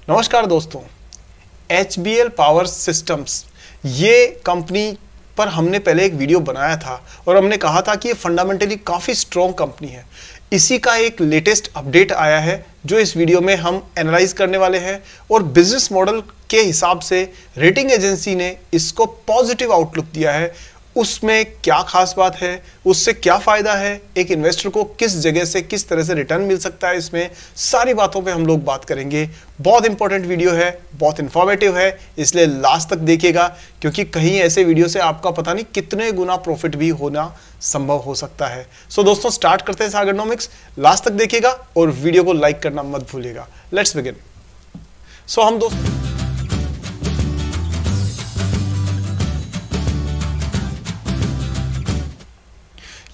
नमस्कार दोस्तों, HBL power systems ये कंपनी पर हमने पहले एक वीडियो बनाया था और हमने कहा था कि ये फंडामेंटली काफ़ी स्ट्रॉन्ग कंपनी है। इसी का एक लेटेस्ट अपडेट आया है जो इस वीडियो में हम एनालाइज करने वाले हैं और बिजनेस मॉडल के हिसाब से रेटिंग एजेंसी ने इसको पॉजिटिव आउटलुक दिया है। उसमें क्या खास बात है, उससे क्या फ़ायदा है, एक इन्वेस्टर को किस जगह से किस तरह से रिटर्न मिल सकता है, इसमें सारी बातों पे हम लोग बात करेंगे। बहुत इंपॉर्टेंट वीडियो है, बहुत इन्फॉर्मेटिव है, इसलिए लास्ट तक देखिएगा क्योंकि कहीं ऐसे वीडियो से आपका पता नहीं कितने गुना प्रॉफिट भी होना संभव हो सकता है। सो दोस्तों स्टार्ट करते हैं सागरनॉमिक्स। लास्ट तक देखिएगा और वीडियो को लाइक करना मत भूलिएगा। Let's begin. सो हम दोस्तों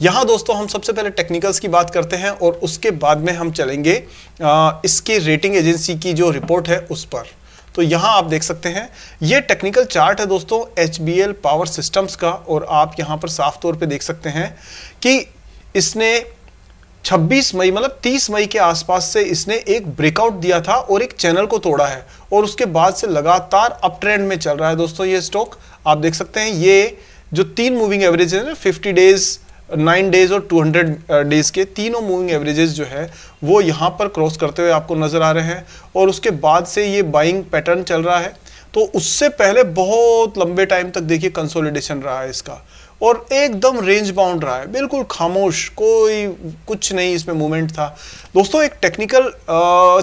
यहाँ दोस्तों हम सबसे पहले टेक्निकल्स की बात करते हैं और उसके बाद में हम चलेंगे इसके रेटिंग एजेंसी की जो रिपोर्ट है उस पर। तो यहाँ आप देख सकते हैं ये टेक्निकल चार्ट है दोस्तों HBL पावर सिस्टम्स का और आप यहाँ पर साफ तौर पे देख सकते हैं कि इसने 26 मई मतलब 30 मई के आसपास से इसने एक ब्रेकआउट दिया था और एक चैनल को तोड़ा है और उसके बाद से लगातार अप ट्रेंड में चल रहा है दोस्तों ये स्टॉक। आप देख सकते हैं ये जो तीन मूविंग एवरेज है 50 डेज 9 डेज और 200 डेज के तीनों मूविंग एवरेजेस जो है वो यहाँ पर क्रॉस करते हुए आपको नजर आ रहे हैं और उसके बाद से ये बाइंग पैटर्न चल रहा है। तो उससे पहले बहुत लंबे टाइम तक देखिए कंसोलिडेशन रहा है इसका और एकदम रेंज बाउंड रहा है, बिल्कुल खामोश, कोई कुछ नहीं इसमें मूवमेंट था। दोस्तों एक टेक्निकल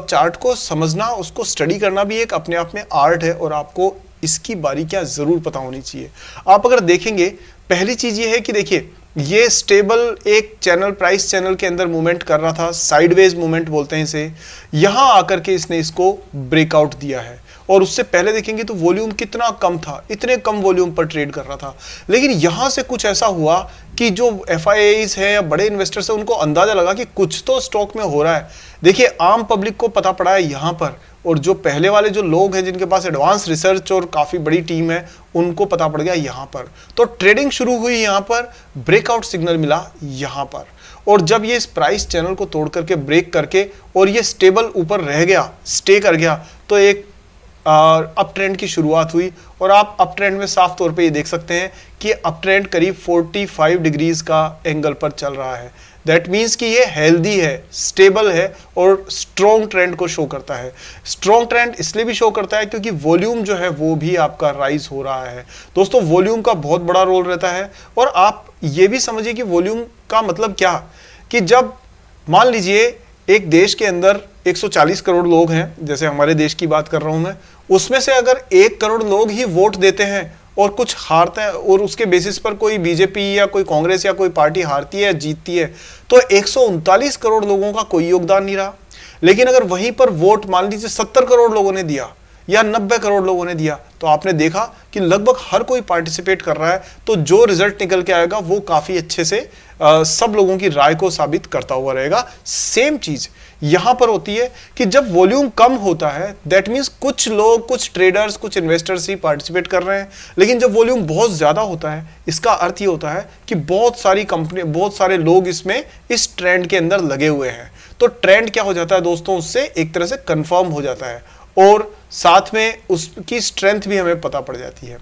चार्ट को समझना, उसको स्टडी करना भी एक अपने आप में आर्ट है और आपको इसकी बारीकियां जरूर पता होनी चाहिए। आप अगर देखेंगे पहली चीज ये है कि देखिए ये स्टेबल एक चैनल प्राइस चैनल के अंदर मूवमेंट कर रहा था, साइडवेज मूवमेंट बोलते हैं इसे। यहां आकर के इसने इसको ब्रेकआउट दिया है और उससे पहले देखेंगे तो वॉल्यूम कितना कम था, इतने कम वॉल्यूम पर ट्रेड कर रहा था। लेकिन यहां से कुछ ऐसा हुआ कि जो FIIs है या बड़े इन्वेस्टर्स है उनको अंदाजा लगा कि कुछ तो स्टॉक में हो रहा है। देखिए आम पब्लिक को पता पड़ा है यहां पर और जो पहले वाले जो लोग हैं जिनके पास एडवांस रिसर्च और काफ़ी बड़ी टीम है उनको पता पड़ गया यहाँ पर। तो ट्रेडिंग शुरू हुई यहाँ पर, ब्रेकआउट सिग्नल मिला यहाँ पर और जब ये इस प्राइस चैनल को तोड़ करके ब्रेक करके और ये स्टेबल ऊपर रह गया, स्टे कर गया, तो एक अप ट्रेंड की शुरुआत हुई और आप अप ट्रेंड में साफ तौर पे ये देख सकते हैं कि अप ट्रेंड करीब 45 डिग्रीज का एंगल पर चल रहा है। दैट मीन्स कि ये हेल्दी है, स्टेबल है और स्ट्रॉन्ग ट्रेंड को शो करता है। स्ट्रॉन्ग ट्रेंड इसलिए भी शो करता है क्योंकि वॉल्यूम जो है वो भी आपका राइज हो रहा है। दोस्तों वॉल्यूम का बहुत बड़ा रोल रहता है और आप ये भी समझिए कि वॉल्यूम का मतलब क्या, कि जब मान लीजिए एक देश के अंदर 140 करोड़ लोग हैं, जैसे हमारे देश की बात कर रहा हूं मैं, उसमें से अगर 1 करोड़ लोग ही वोट देते हैं और कुछ हारता है और उसके बेसिस पर कोई बीजेपी या कोई कांग्रेस या कोई पार्टी हारती है या जीतती है तो 139 करोड़ लोगों का कोई योगदान नहीं रहा। लेकिन अगर वहीं पर वोट मान लीजिए 70 करोड़ लोगों ने दिया या 90 करोड़ लोगों ने दिया तो आपने देखा कि लगभग हर कोई पार्टिसिपेट कर रहा है, तो जो रिजल्ट निकल के आएगा वो काफी अच्छे से सब लोगों की राय को साबित करता हुआ रहेगा। सेम चीज यहां पर होती है कि जब वॉल्यूम कम होता है दैट मीन्स कुछ लोग, कुछ ट्रेडर्स, कुछ इन्वेस्टर्स ही पार्टिसिपेट कर रहे हैं। लेकिन जब वॉल्यूम बहुत ज्यादा होता है इसका अर्थ ये होता है कि बहुत सारी कंपनी, बहुत सारे लोग इसमें इस ट्रेंड के अंदर लगे हुए हैं। तो ट्रेंड क्या हो जाता है दोस्तों, उससे एक तरह से कंफर्म हो जाता है और साथ में उसकी स्ट्रेंथ भी हमें पता पड़ जाती है।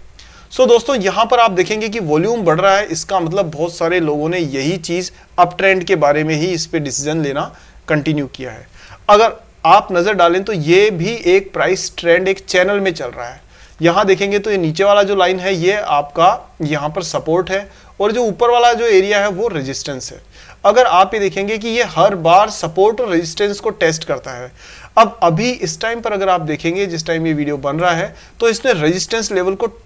सो दोस्तों यहां पर आप देखेंगे कि वॉल्यूम बढ़ रहा है, इसका मतलब बहुत सारे लोगों ने यही चीज अप ट्रेंड के बारे में ही इस पे डिसीजन लेना कंटिन्यू किया है। अगर आप नजर डालें तो ये भी एक प्राइस ट्रेंड एक चैनल में चल रहा है। यहां देखेंगे तो ये नीचे वाला जो लाइन है ये आपका यहां पर सपोर्ट है और जो ऊपर वाला जो एरिया है वो रेजिस्टेंस है। अगर आप ये देखेंगे कि ये हर बार सपोर्ट और रेजिस्टेंस को टेस्ट करता है। अब अभी इस टाइम पर अगर आप देखेंगे जिस टाइम ये वीडियो बन रहा है तो इसने रेजिस्टेंस लेवल को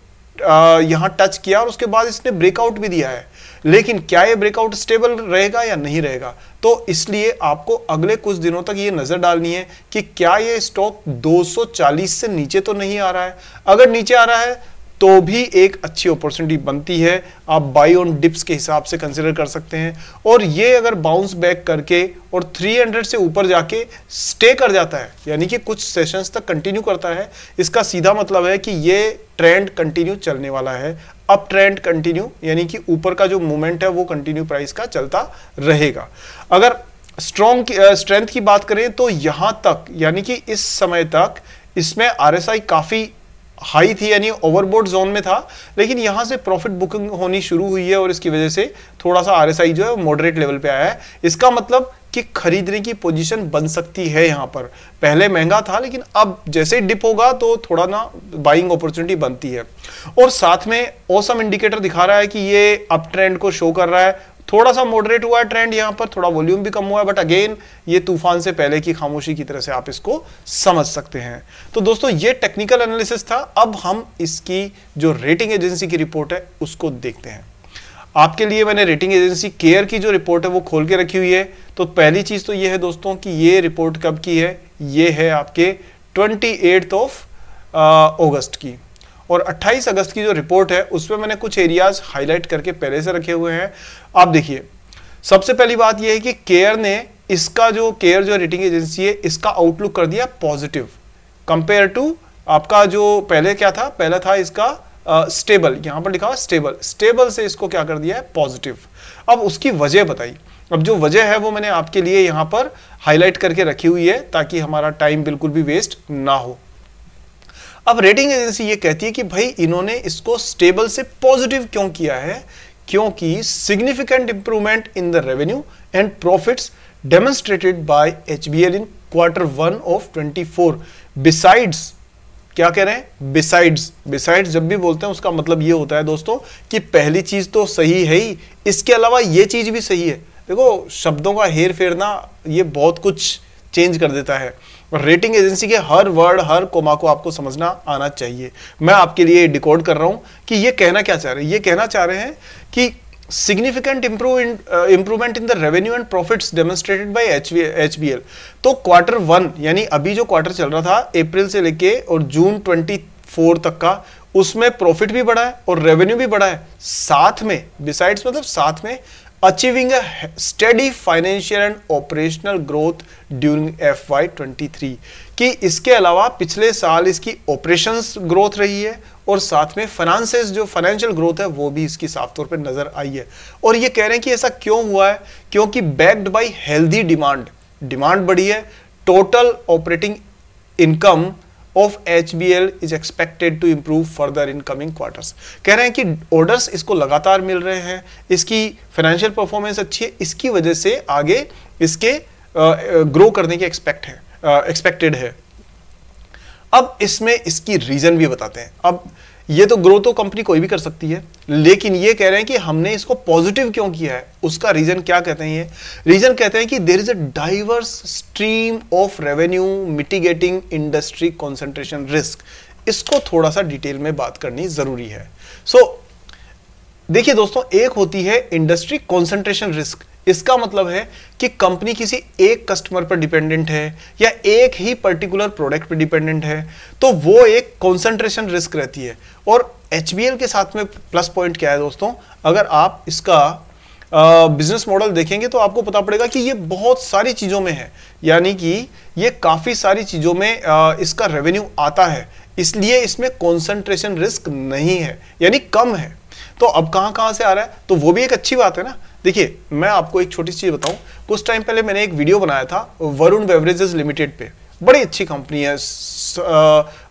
यहां टच किया और उसके बाद इसने ब्रेकआउट भी दिया है। लेकिन क्या ये ब्रेकआउट स्टेबल रहेगा या नहीं रहेगा, तो इसलिए आपको अगले कुछ दिनों तक ये नजर डालनी है कि क्या ये स्टॉक 240 से नीचे तो नहीं आ रहा है। अगर नीचे आ रहा है तो भी एक अच्छी अपॉर्चुनिटी बनती है, आप बाई ऑन डिप्स के हिसाब से कंसिडर कर सकते हैं। और ये अगर बाउंस बैक करके और 300 से ऊपर जाके स्टे कर जाता है, यानी कि कुछ सेशंस तक कंटिन्यू करता है, इसका सीधा मतलब है कि ये ट्रेंड कंटिन्यू चलने वाला है। अप ट्रेंड कंटिन्यू, यानी कि ऊपर का जो मूवमेंट है वो कंटिन्यू प्राइस का चलता रहेगा। अगर स्ट्रेंथ की बात करें तो यहां तक, यानी कि इस समय तक इसमें RSI काफी हाई थी, यानी ओवरबोट जोन में था, लेकिन यहां से प्रॉफिट बुकिंग होनी शुरू हुई है और इसकी वजह से थोड़ा सा RSI जो है मॉडरेट लेवल पे आया है। इसका मतलब कि खरीदने की पोजीशन बन सकती है। यहां पर पहले महंगा था, लेकिन अब जैसे डिप होगा तो थोड़ा ना बाइंग अपॉर्चुनिटी बनती है। और साथ में ऑसम इंडिकेटर दिखा रहा है कि ये अप ट्रेंड को शो कर रहा है। थोड़ा सा मॉडरेट हुआ है ट्रेंड, यहां पर थोड़ा वॉल्यूम भी कम हुआ है, बट अगेन ये तूफान से पहले की खामोशी की तरह से आप इसको समझ सकते हैं। तो दोस्तों ये टेक्निकल एनालिसिस था। अब हम इसकी जो रेटिंग एजेंसी की रिपोर्ट है उसको देखते हैं। आपके लिए मैंने रेटिंग एजेंसी केयर की जो रिपोर्ट है वो खोल के रखी हुई है। तो पहली चीज तो ये है दोस्तों कि ये रिपोर्ट कब की है, ये है आपके 28 अगस्त की, और 28 अगस्त की जो रिपोर्ट है उसमें मैंने कुछ एरियाज हाईलाइट करके पहले से रखे हुए हैं। आप देखिए, सबसे पहली बात यह है कि केयर ने इसका जो केयर जो रेटिंग एजेंसी है इसका आउटलुक कर दिया पॉजिटिव कंपेयर टू आपका जो पहले क्या था, पहला था इसका स्टेबल, यहां पर लिखा हुआ स्टेबल, स्टेबल से इसको क्या कर दिया है पॉजिटिव। अब उसकी वजह बताई। अब जो वजह है वो मैंने आपके लिए यहां पर हाईलाइट करके रखी हुई है ताकि हमारा टाइम बिल्कुल भी वेस्ट ना हो। अब रेटिंग एजेंसी ये कहती है कि भाई इन्होंने इसको स्टेबल से पॉजिटिव क्यों किया है, क्योंकि significant improvement in the revenue and profits demonstrated by HBL इन Q1 of 24 बिसाइड्स, क्या कह रहे हैं, बिसाइड्स जब भी बोलते हैं उसका मतलब ये होता है दोस्तों कि पहली चीज तो सही है ही, इसके अलावा ये चीज भी सही है। देखो शब्दों का हेर फेर ना ये बहुत कुछ चेंज कर देता है। रेटिंग एजेंसी के हर वर्ड हर कोमा को आपको समझना आना चाहिए। मैं आपके लिए डिकोड कर रहा हूं कि ये कहना क्या चाह रहे हैं। ये कहना चाह रहे हैं कि significant improvement in the revenue and profits demonstrated by HBL। तो Q1 यानी अभी जो क्वार्टर चल रहा था अप्रैल से लेके और जून 24 तक का, उसमें प्रॉफिट भी बढ़ा है और रेवेन्यू भी बढ़ा है, साथ में बिसाइड्स मतलब साथ में achieving a steady financial and operational growth during FY23, कि इसके अलावा पिछले साल इसकी ऑपरेशंस ग्रोथ रही है और साथ में फाइनेंसेस जो फाइनेंशियल ग्रोथ है वो भी इसकी साफ तौर पे नजर आई है। और ये कह रहे हैं कि ऐसा क्यों हुआ है, क्योंकि बैक्ड बाय हेल्दी डिमांड बढ़ी है। Total operating income of HBL is expected to improve further in coming quarters। कह रहे हैं कि ऑर्डर्स इसको लगातार मिल रहे हैं, इसकी फाइनेंशियल परफॉर्मेंस अच्छी है, इसकी वजह से आगे इसके ग्रो करने की एक्सपेक्टेड है। अब इसमें इसकी रीजन भी बताते हैं। अब ये तो ग्रो तो कंपनी कोई भी कर सकती है, लेकिन ये कह रहे हैं कि हमने इसको पॉजिटिव क्यों किया है, उसका रीजन क्या कहते हैं। ये रीजन कहते हैं कि there is a diverse stream of revenue mitigating industry concentration risk. इसको थोड़ा सा डिटेल में बात करनी जरूरी है। देखिए दोस्तों, एक होती है इंडस्ट्री कंसंट्रेशन रिस्क। इसका मतलब है कि कंपनी किसी एक कस्टमर पर डिपेंडेंट है या एक ही पर्टिकुलर प्रोडक्ट पर डिपेंडेंट है, तो वो एक कंसंट्रेशन रिस्क रहती है। और HBL के साथ में प्लस पॉइंट क्या है दोस्तों, अगर आप इसका बिजनेस मॉडल देखेंगे तो आपको पता पड़ेगा कि ये बहुत सारी चीजों में है, यानी कि ये काफी सारी चीजों में इसका रेवेन्यू आता है, इसलिए इसमें कंसंट्रेशन रिस्क नहीं है, यानी कम है। तो अब कहां से आ रहा है, तो वो भी एक अच्छी बात है ना। देखिए मैं आपको एक छोटी सी चीज बताऊं, कुछ टाइम पहले मैंने एक वीडियो बनाया था वरुण बेवरेजेस लिमिटेड पे। बड़ी अच्छी कंपनी है,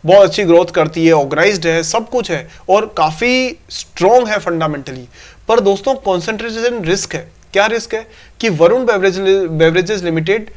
बहुत अच्छी ग्रोथ करती है, ऑर्गेनाइज्ड है, सब कुछ है और काफी स्ट्रॉन्ग है फंडामेंटली। पर दोस्तों कंसंट्रेशन रिस्क है। क्या रिस्क है कि Varun beverages limited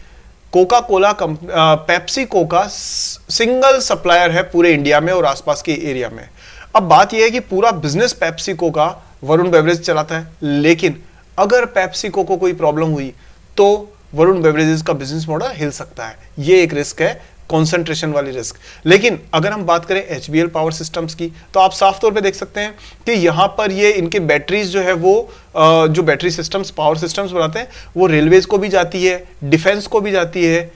Coca Cola Pepsi Coca single supplier है पूरे इंडिया में और आसपास के एरिया में। अब बात यह है कि पूरा business Pepsi Coca Varun beverage चलाता है, लेकिन अगर पेप्सी को कोई प्रॉब्लम हुई तो वरुण बेवरेजेस का बिजनेस मॉडल हिल सकता है। ये एक रिस्क है, कंसंट्रेशन वाली रिस्क। लेकिन अगर हम बात करें HBL पावर सिस्टम्स की, तो आप साफ तौर पे देख सकते हैं कि यहां पर ये इनके बैटरीज जो है वो जो बैटरी सिस्टम्स पावर सिस्टम्स बनाते हैं वो रेलवेज को भी जाती है, डिफेंस को भी जाती है,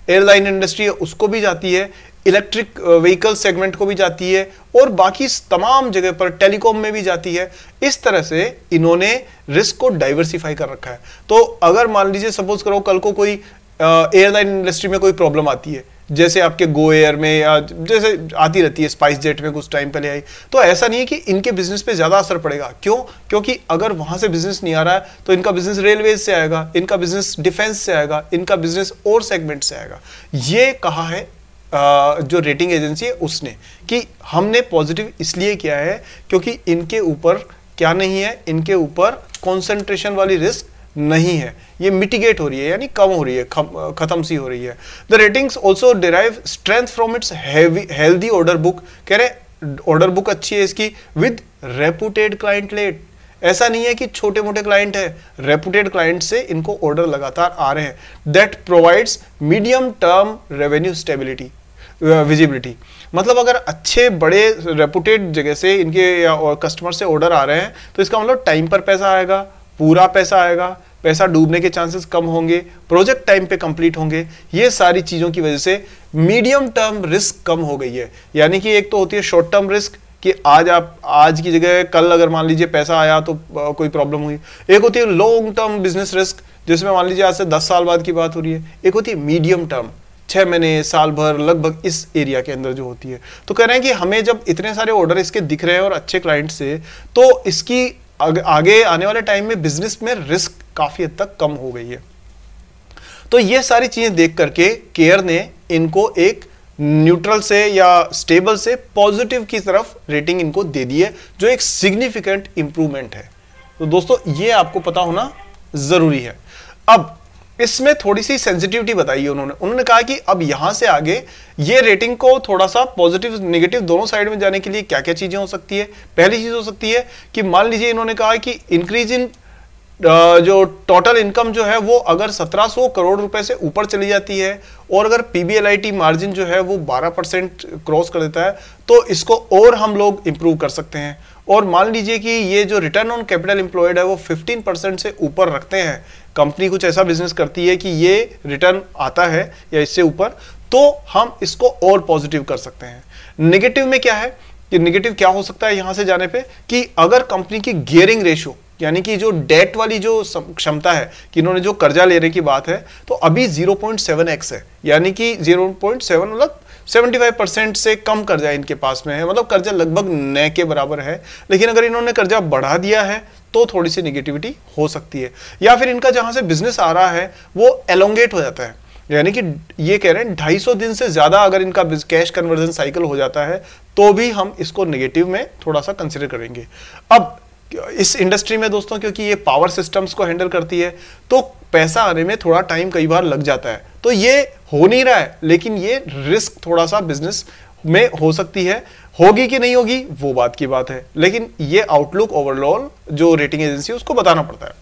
एयरलाइन इंडस्ट्री है उसको भी जाती है, इलेक्ट्रिक व्हीकल सेगमेंट को भी जाती है और बाकी तमाम जगह पर टेलीकॉम में भी जाती है। इस तरह से इन्होंने रिस्क को डाइवर्सिफाई कर रखा है। तो अगर मान लीजिए सपोज करो कल को कोई एयरलाइन इंडस्ट्री में कोई प्रॉब्लम आती है, जैसे आपके गो एयर में या जैसे आती रहती है, स्पाइस जेट में कुछ टाइम पहले आई। तो ऐसा नहीं है कि इनके बिजनेस पे ज्यादा असर पड़ेगा। क्यों? क्योंकि अगर वहां से बिजनेस नहीं आ रहा है तो इनका बिजनेस रेलवेज से आएगा, इनका बिजनेस डिफेंस से आएगा, इनका बिजनेस और सेगमेंट से आएगा। ये कहा है जो रेटिंग एजेंसी है उसने, कि हमने पॉजिटिव इसलिए किया है क्योंकि इनके ऊपर क्या नहीं है, इनके ऊपर कॉन्सेंट्रेशन वाली रिस्क नहीं है, ये मिटिगेट हो रही है, यानी कम हो रही है, खत्म सी हो रही है। The ratings also derive strength from its healthy order book. कह रहे ऑर्डर बुक अच्छी है इसकी, विद रेपुटेड क्लाइंट लेट। ऐसा नहीं है कि छोटे मोटे क्लाइंट है, रेपुटेड क्लाइंट से इनको ऑर्डर लगातार आ रहे हैं। That provides medium term revenue stability visibility. मतलब अगर अच्छे बड़े रेपुटेड जगह से इनके कस्टमर से ऑर्डर आ रहे हैं तो इसका मतलब टाइम पर पैसा आएगा, पूरा पैसा आएगा, पैसा डूबने के चांसेस कम होंगे, प्रोजेक्ट टाइम पे कंप्लीट होंगे। ये सारी चीजों की वजह से मीडियम टर्म रिस्क कम हो गई है। यानी कि एक तो होती है शॉर्ट टर्म रिस्क कि आज की जगह कल अगर मान लीजिए पैसा आया तो कोई प्रॉब्लम हुई। एक होती है लॉन्ग टर्म बिजनेस रिस्क, जिसमें मान लीजिए आज से 10 साल बाद की बात हो रही है। एक होती है मीडियम टर्म, 6 महीने, साल भर, लगभग इस एरिया के अंदर जो होती है। तो कह रहे हैं कि हमें जब इतने सारे ऑर्डर इसके दिख रहे हैं और अच्छे क्लाइंट से, तो इसकी आगे आने वाले टाइम में बिजनेस में रिस्क काफी हद तक कम हो गई है। तो ये सारी चीजें देख करके केयर ने इनको एक न्यूट्रल से या स्टेबल से पॉजिटिव की तरफ रेटिंग इनको दे दी है, जो एक सिग्निफिकेंट इंप्रूवमेंट है। तो दोस्तों ये आपको पता होना जरूरी है। अब इसमें थोड़ी सी सेंसिटिविटी बताई है उन्होंने कहा कि अब यहां से आगे ये रेटिंग को थोड़ा सा पॉजिटिव नेगेटिव दोनों साइड में जाने के लिए क्या क्या चीजें हो सकती है। पहली चीज हो सकती है कि मान लीजिए इन्होंने कहा कि इंक्रीज इन जो टोटल इनकम जो है वो अगर 1700 करोड़ रुपए से ऊपर चली जाती है और अगर पीबीएलआईटी मार्जिन जो है वो 12% क्रॉस कर देता है तो इसको और हम लोग इंप्रूव कर सकते हैं। और मान लीजिए कि ये जो रिटर्न ऑन कैपिटल एम्प्लॉयड है वो 15% से ऊपर रखते हैं, कंपनी कुछ ऐसा बिजनेस करती है कि ये रिटर्न आता है या इससे ऊपर, तो हम इसको और पॉजिटिव कर सकते हैं। नेगेटिव में क्या है कि नेगेटिव क्या हो सकता है यहां से जाने पे कि अगर कंपनी की गियरिंग रेशियो यानी कि जो डेट वाली जो क्षमता है कि इन्होंने जो कर्जा लेने की बात है तो अभी 0.7x है, यानी कि 0.7 मतलब 75% से कम कर्जा इनके पास में है, मतलब कर्जा लगभग न के बराबर है। लेकिन अगर इन्होंने कर्जा बढ़ा दिया है तो थोड़ी सी नेगेटिविटी हो सकती है। या फिर इनका जहां से बिजनेस आ रहा है वो एलोंगेट हो जाता है, यानी कि ये कह रहे हैं 250 दिन से ज्यादा अगर इनका कैश कन्वर्जन साइकिल हो जाता है तो भी हम इसको नेगेटिव में थोड़ा सा कंसिडर करेंगे। अब इस इंडस्ट्री में दोस्तों क्योंकि ये पावर सिस्टम्स को हैंडल करती है तो पैसा आने में थोड़ा टाइम कई बार लग जाता है, तो ये हो नहीं रहा है, लेकिन ये रिस्क थोड़ा सा बिजनेस में हो सकती है। होगी कि नहीं होगी वो बात की बात है, लेकिन ये आउटलुक ओवरऑल जो रेटिंग एजेंसी उसको बताना पड़ता है।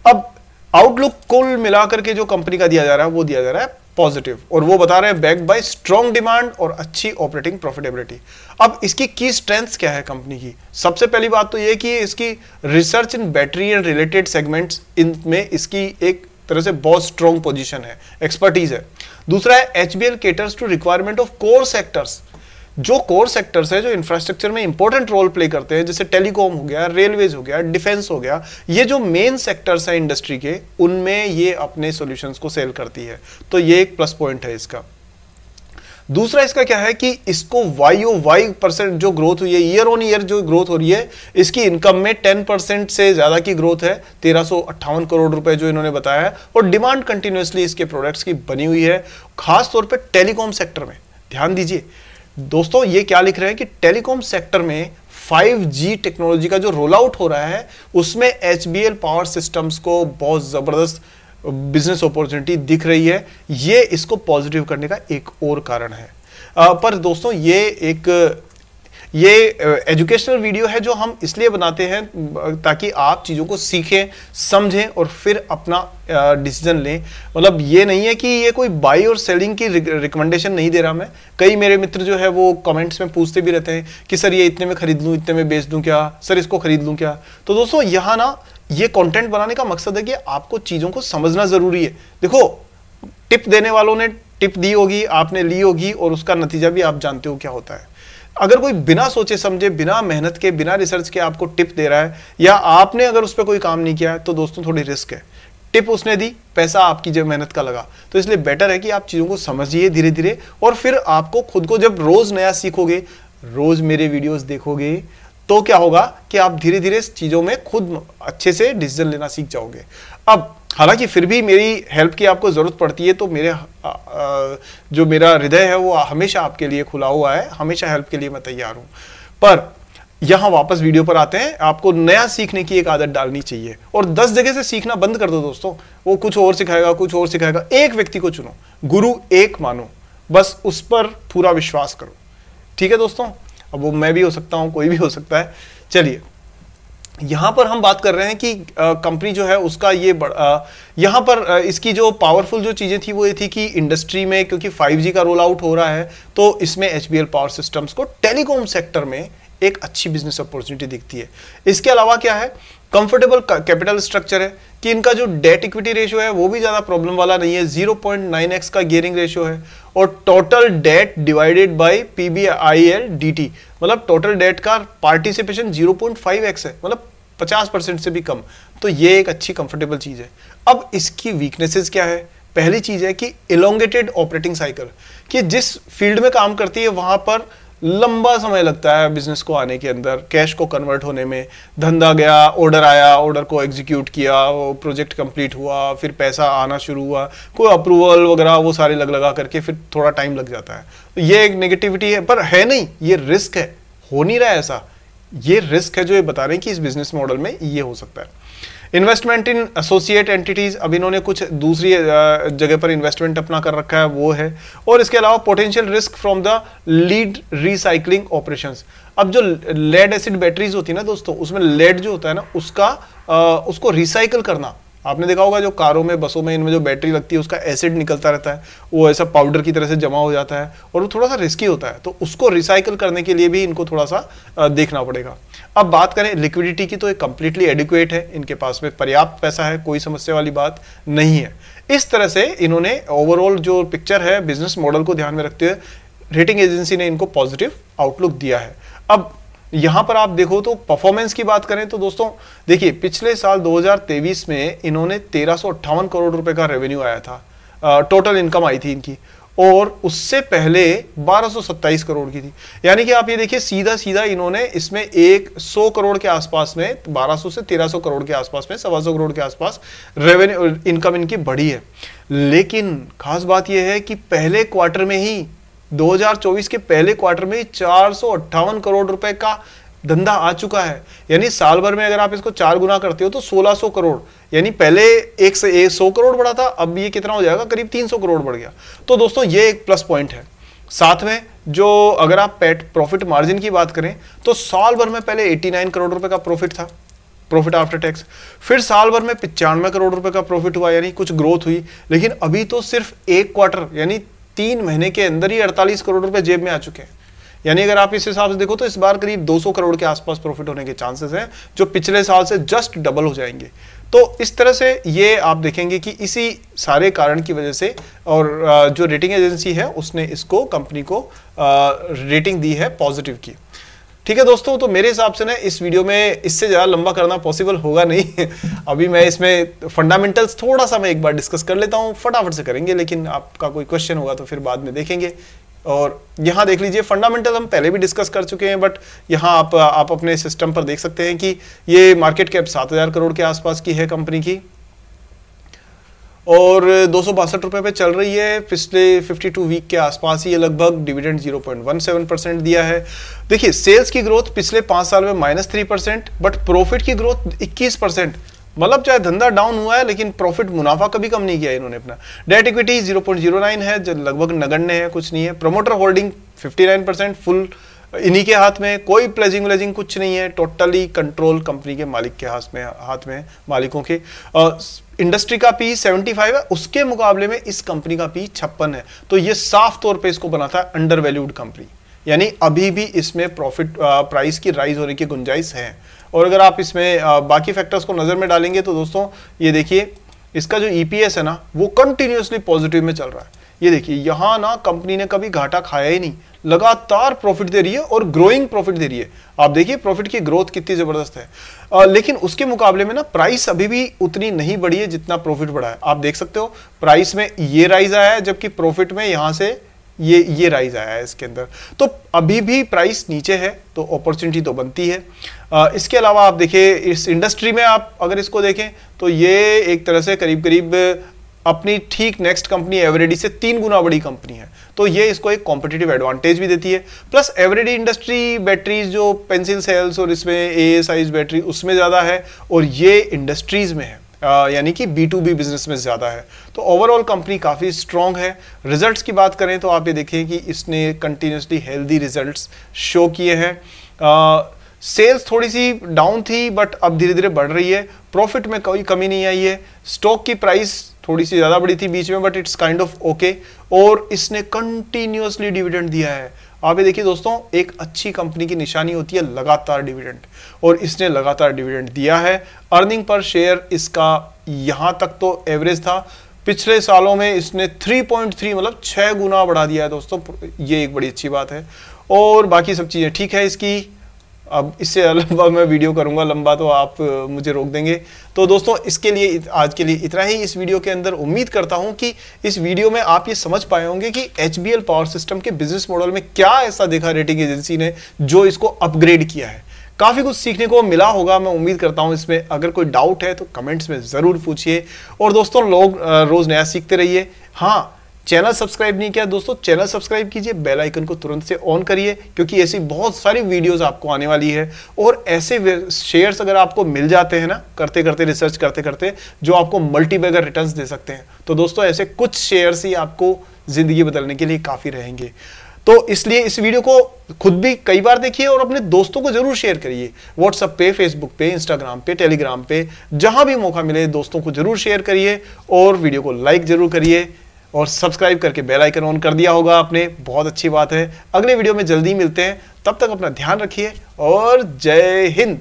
अब आउटलुक कुल मिलाकर के जो कंपनी का दिया जा रहा है वो दिया जा रहा है पॉजिटिव, और वो बता रहे हैं बैक्ड बाय स्ट्रॉन्ग डिमांड और अच्छी ऑपरेटिंग प्रॉफिटेबिलिटी। अब इसकी की स्ट्रेंथ्स क्या है कंपनी की? सबसे पहली बात तो ये कि इसकी research in battery and related segments इनमें इसकी एक तरह से बहुत स्ट्रॉन्ग पोजीशन है, एक्सपर्टीज है। दूसरा है HBL caters to requirement of core sectors. जो कोर सेक्टर्स है जो इंफ्रास्ट्रक्चर में इंपॉर्टेंट रोल प्ले करते हैं, जैसे टेलीकॉम हो गया, रेलवेज हो गया, डिफेंस हो गया, ये जो मेन सेक्टर्स हैं इंडस्ट्री के उनमें ये अपने सॉल्यूशंस को सेल करती है, तो ये एक प्लस पॉइंट है इसका। दूसरा इसका क्या है कि इसको YoY% जो ग्रोथ हुई है, ईयर ऑन ईयर जो ग्रोथ हो रही है, इसकी इनकम में 10% से ज्यादा की ग्रोथ है, 1358 करोड़ रुपए जो इन्होंने बताया है। और डिमांड कंटिन्यूसली इसके प्रोडक्ट्स की बनी हुई है, खासतौर पर टेलीकॉम सेक्टर में। ध्यान दीजिए दोस्तों, ये क्या लिख रहे हैं कि टेलीकॉम सेक्टर में 5G टेक्नोलॉजी का जो रोल आउट हो रहा है उसमें एचबीएल पावर सिस्टम्स को बहुत जबरदस्त बिजनेस अपॉर्चुनिटी दिख रही है। ये इसको पॉजिटिव करने का एक और कारण है। पर दोस्तों ये एजुकेशनल वीडियो है जो हम इसलिए बनाते हैं ताकि आप चीज़ों को सीखें, समझें और फिर अपना डिसीजन लें। मतलब ये नहीं है कि ये कोई बाई और सेलिंग की रिकमेंडेशन नहीं दे रहा मैं। कई मेरे मित्र जो है वो कमेंट्स में पूछते भी रहते हैं कि सर ये इतने में खरीद लूँ, इतने में बेच दूँ क्या, सर इसको खरीद लूँ क्या। तो दोस्तों यहाँ ना ये कंटेंट बनाने का मकसद है कि आपको चीज़ों को समझना ज़रूरी है। देखो, टिप देने वालों ने टिप दी होगी, आपने ली होगी और उसका नतीजा भी आप जानते हो क्या होता है। अगर कोई बिना सोचे समझे, बिना मेहनत के, बिना रिसर्च के आपको टिप दे रहा है या आपने अगर उस पर कोई काम नहीं किया है तो दोस्तों थोड़ी रिस्क है। टिप उसने दी, पैसा आपकी जब मेहनत का लगा। तो इसलिए बेटर है कि आप चीज़ों को समझिए धीरे धीरे, और फिर आपको खुद को जब रोज़ नया सीखोगे, रोज़ मेरे वीडियोस देखोगे, तो क्या होगा कि आप धीरे धीरे चीज़ों में खुद अच्छे से डिसीजन लेना सीख जाओगे। अब हालांकि फिर भी मेरी हेल्प की आपको ज़रूरत पड़ती है, तो जो मेरा हृदय है वो हमेशा आपके लिए खुला हुआ है, हमेशा हेल्प के लिए मैं तैयार हूँ। पर यहाँ वापस वीडियो पर आते हैं, आपको नया सीखने की एक आदत डालनी चाहिए, और 10 जगह से सीखना बंद कर दो दोस्तों। वो कुछ और सिखाएगा, कुछ और सिखाएगा। एक व्यक्ति को चुनो, गुरु एक मानो, बस उस पर पूरा विश्वास करो। ठीक है दोस्तों, अब वो मैं भी हो सकता हूँ, कोई भी हो सकता है। चलिए, यहाँ पर हम बात कर रहे हैं कि कंपनी जो है उसका ये यहाँ पर इसकी जो पावरफुल जो चीज़ें थी वो ये थी कि इंडस्ट्री में, क्योंकि 5G का रोल आउट हो रहा है, तो इसमें HBL पावर सिस्टम्स को टेलीकॉम सेक्टर में एक अच्छी बिजनेस अपॉर्चुनिटी दिखती है। इसके अलावा क्या है, कंफर्टेबल कैपिटल स्ट्रक्चर है कि इनका जो डेट इक्विटी रेशियो है वो भी ज़्यादा प्रॉब्लम वाला नहीं है, 0.9x का गियरिंग रेशियो है, और total date divided by PBIL DT, मतलब टोटल डेट का पार्टिसिपेशन 0.5x है, मतलब 50% से भी कम। तो ये एक अच्छी कंफर्टेबल चीज़ है। अब इसकी वीकनेसेस क्या है? पहली चीज़ है कि इलोंगेटेड ऑपरेटिंग साइकिल, कि जिस फील्ड में काम करती है वहाँ पर लंबा समय लगता है बिजनेस को आने के अंदर, कैश को कन्वर्ट होने में। धंधा गया, ऑर्डर आया, ऑर्डर को एग्जीक्यूट किया, वो प्रोजेक्ट कंप्लीट हुआ, फिर पैसा आना शुरू हुआ, कोई अप्रूवल वगैरह वो सारे लगा करके फिर थोड़ा टाइम लग जाता है। तो ये एक नेगेटिविटी है, पर है नहीं, ये रिस्क है। हो नहीं रहा है ऐसा, ये रिस्क है जो ये बता रहे हैं कि इस बिजनेस मॉडल में ये हो सकता है। इन्वेस्टमेंट इन एसोसिएट एंटिटीज, अब इन्होंने कुछ दूसरी जगह पर इन्वेस्टमेंट अपना कर रखा है, वो है। और इसके अलावा potential risk from the lead recycling operations. अब जो लेड एसिड बैटरीज होती है ना दोस्तों, उसमें लेड जो होता है ना, उसको रिसाइकल करना, आपने देखा होगा जो कारों में, बसों में, इनमें जो बैटरी लगती है उसका एसिड निकलता रहता है, वो ऐसा पाउडर की तरह से जमा हो जाता है और वो थोड़ा सा रिस्की होता है। तो उसको रिसाइकल करने के लिए भी इनको थोड़ा सा देखना पड़ेगा। अब बात करें लिक्विडिटी की, तो ये कंप्लीटली एडिक्वेट है, इनके पास में पर्याप्त पैसा है, कोई समस्या वाली बात नहीं है। इस तरह से इन्होंने ओवरऑल जो पिक्चर है बिजनेस मॉडल को ध्यान में रखते हुए रेटिंग एजेंसी ने इनको पॉजिटिव आउटलुक दिया है। अब यहां पर आप देखो तो परफॉर्मेंस की बात करें तो दोस्तों देखिए, पिछले साल 2023 में इन्होंने 1358 करोड़ रुपए का रेवेन्यू आया था, टोटल इनकम आई थी इनकी, और उससे पहले 1227 करोड़ की थी। यानी कि आप ये देखिए, सीधा सीधा इन्होंने इसमें 100 करोड़ के आसपास में, 1200 से 1300 करोड़ के आसपास में, 125 करोड़ के आसपास रेवेन्यू इनकम इनकी बढ़ी है। लेकिन खास बात यह है कि पहले क्वार्टर में ही, 2024 के पहले क्वार्टर में 458 करोड़ रुपए का धंधा आ चुका है। यानी साल भर में अगर आप इसको 4 गुना करते हो तो 1600 करोड़, यानी पहले 100 करोड़ बढ़ा था, अब ये कितना हो जाएगा, करीब 300 करोड़ बढ़ गया। तो दोस्तों ये एक प्लस पॉइंट है। साथ में जो अगर आप प्रॉफिट मार्जिन की बात करें तो साल भर में पहले 89 करोड़ रुपए का प्रॉफिट था, प्रॉफिट आफ्टर टैक्स। फिर साल भर में 95 करोड़ रुपए का प्रॉफिट हुआ, यानी कुछ ग्रोथ हुई। लेकिन अभी तो सिर्फ एक क्वार्टर यानी 3 महीने के अंदर ही 48 करोड़ रुपए जेब में आ चुके हैं। यानी अगर आप इस हिसाब से देखो तो इस बार करीब 200 करोड़ के आसपास प्रॉफिट होने के चांसेस हैं, जो पिछले साल से जस्ट डबल हो जाएंगे। तो इस तरह से ये आप देखेंगे कि इसी सारे कारण की वजह से, और जो रेटिंग एजेंसी है उसने इसको, कंपनी को रेटिंग दी है पॉजिटिव की। ठीक है दोस्तों, तो मेरे हिसाब से ना इस वीडियो में इससे ज़्यादा लंबा करना पॉसिबल होगा नहीं। अभी मैं इसमें फंडामेंटल्स थोड़ा सा मैं एक बार डिस्कस कर लेता हूँ, फटाफट से करेंगे, लेकिन आपका कोई क्वेश्चन होगा तो फिर बाद में देखेंगे। और यहाँ देख लीजिए, फंडामेंटल हम पहले भी डिस्कस कर चुके हैं, बट यहाँ आप अपने सिस्टम पर देख सकते हैं कि ये मार्केट कैप 7000 करोड़ के आसपास की है कंपनी की, और 262 रुपए पे चल रही है। पिछले 52 वीक के आसपास ही ये लगभग, डिविडेंड 0.17% दिया है। देखिए, सेल्स की ग्रोथ पिछले 5 साल में -3%, बट प्रॉफिट की ग्रोथ 21%। मतलब चाहे धंधा डाउन हुआ है लेकिन प्रॉफिट, मुनाफा कभी कम नहीं किया इन्होंने अपना। डेट इक्विटी 0.09 है, जो लगभग नगण्य है, कुछ नहीं है। प्रमोटर होल्डिंग 59%, फुल इन्हीं के हाथ में, कोई प्लेजिंग व्लेजिंग कुछ नहीं है, टोटली कंट्रोल कंपनी के मालिक के हाथ में मालिकों के। इंडस्ट्री का पी 75 है, उसके मुकाबले में इस कंपनी का पी 56 है। तो ये साफ तौर पे इसको बनाता है अंडर वैल्यूड कंपनी, यानी अभी भी इसमें प्रॉफिट प्राइस की राइज होने की गुंजाइश है। और अगर आप इसमें बाकी फैक्टर्स को नजर में डालेंगे तो दोस्तों ये देखिए, इसका जो ईपीएस है ना वो कंटिन्यूअसली पॉजिटिव में चल रहा है। ये देखिए यहाँ ना कंपनी ने कभी घाटा खाया ही नहीं, लगातार प्रॉफिट दे रही है और ग्रोइंग प्रॉफिट दे रही है। आप देखिए प्रॉफिट की ग्रोथ कितनी जबरदस्त है। लेकिन उसके मुकाबले में ना प्राइस अभी भी उतनी नहीं बढ़ी है जितना प्रॉफिट बढ़ा है। आप देख सकते हो प्राइस में ये राइज आया है, जबकि प्रॉफिट में यहां से ये राइज आया है इसके अंदर। तो अभी भी प्राइस नीचे है, तो अपॉर्चुनिटी तो बनती है। इसके अलावा आप देखिए इस इंडस्ट्री में आप अगर इसको देखें तो ये एक तरह से करीब करीब अपनी ठीक नेक्स्ट कंपनी एवरेडी से 3 गुना बड़ी कंपनी है, तो ये इसको एक कॉम्पिटिटिव एडवांटेज भी देती है। प्लस एवरेडी इंडस्ट्री बैटरीज जो पेंसिल सेल्स और इसमें ए साइज बैटरी उसमें ज़्यादा है, और ये इंडस्ट्रीज में है, यानी कि B2B बिजनेस में ज़्यादा है। तो ओवरऑल कंपनी काफ़ी स्ट्रॉन्ग है। रिजल्ट्स की बात करें तो आप ये देखें कि इसने कंटिन्यूसली हेल्दी रिजल्ट्स शो किए हैं। सेल्स थोड़ी सी डाउन थी बट अब धीरे धीरे बढ़ रही है। प्रॉफिट में कोई कमी नहीं आई है। स्टॉक की प्राइस थोड़ी सी ज़्यादा बढ़ी थी बीच में, but it's kind of okay. और इसने कंटिन्यूसली डिविडेंड दिया है। आप ये देखिए दोस्तों, एक अच्छी कंपनी की निशानी होती है लगातार डिविडेंड, और इसने लगातार डिविडेंड दिया है। अर्निंग पर शेयर इसका यहाँ तक तो एवरेज था, पिछले सालों में इसने 3.3 मतलब 6 गुना बढ़ा दिया है दोस्तों, ये एक बड़ी अच्छी बात है। और बाकी सब चीज़ें ठीक है इसकी। अब इससे लंबा मैं वीडियो करूंगा, लंबा तो आप मुझे रोक देंगे। तो दोस्तों इसके लिए आज के लिए इतना ही इस वीडियो के अंदर। उम्मीद करता हूं कि इस वीडियो में आप ये समझ पाए होंगे कि HBL पावर सिस्टम के बिजनेस मॉडल में क्या ऐसा देखा रेटिंग एजेंसी ने जो इसको अपग्रेड किया है। काफ़ी कुछ सीखने को मिला होगा, मैं उम्मीद करता हूं इसमें। अगर कोई डाउट है तो कमेंट्स में ज़रूर पूछिए। और दोस्तों लोग रोज़ नया सीखते रहिए। हाँ, चैनल सब्सक्राइब नहीं किया दोस्तों, चैनल सब्सक्राइब कीजिए, बेल आइकन को तुरंत से ऑन करिए, क्योंकि ऐसी बहुत सारी वीडियोस आपको आने वाली है। और ऐसे शेयर्स अगर आपको मिल जाते हैं ना, करते करते रिसर्च करते करते, जो आपको मल्टीबैगर रिटर्न्स दे सकते हैं, तो दोस्तों ऐसे कुछ शेयर्स ही आपको जिंदगी बदलने के लिए काफ़ी रहेंगे। तो इसलिए इस वीडियो को खुद भी कई बार देखिए और अपने दोस्तों को जरूर शेयर करिए। व्हाट्सएप पे, फेसबुक पे, इंस्टाग्राम पे, टेलीग्राम पे, जहां भी मौका मिले दोस्तों को जरूर शेयर करिए। और वीडियो को लाइक जरूर करिए और सब्सक्राइब करके बेल आइकन ऑन कर दिया होगा आपने, बहुत अच्छी बात है। अगले वीडियो में जल्दी मिलते हैं, तब तक अपना ध्यान रखिए और जय हिंद।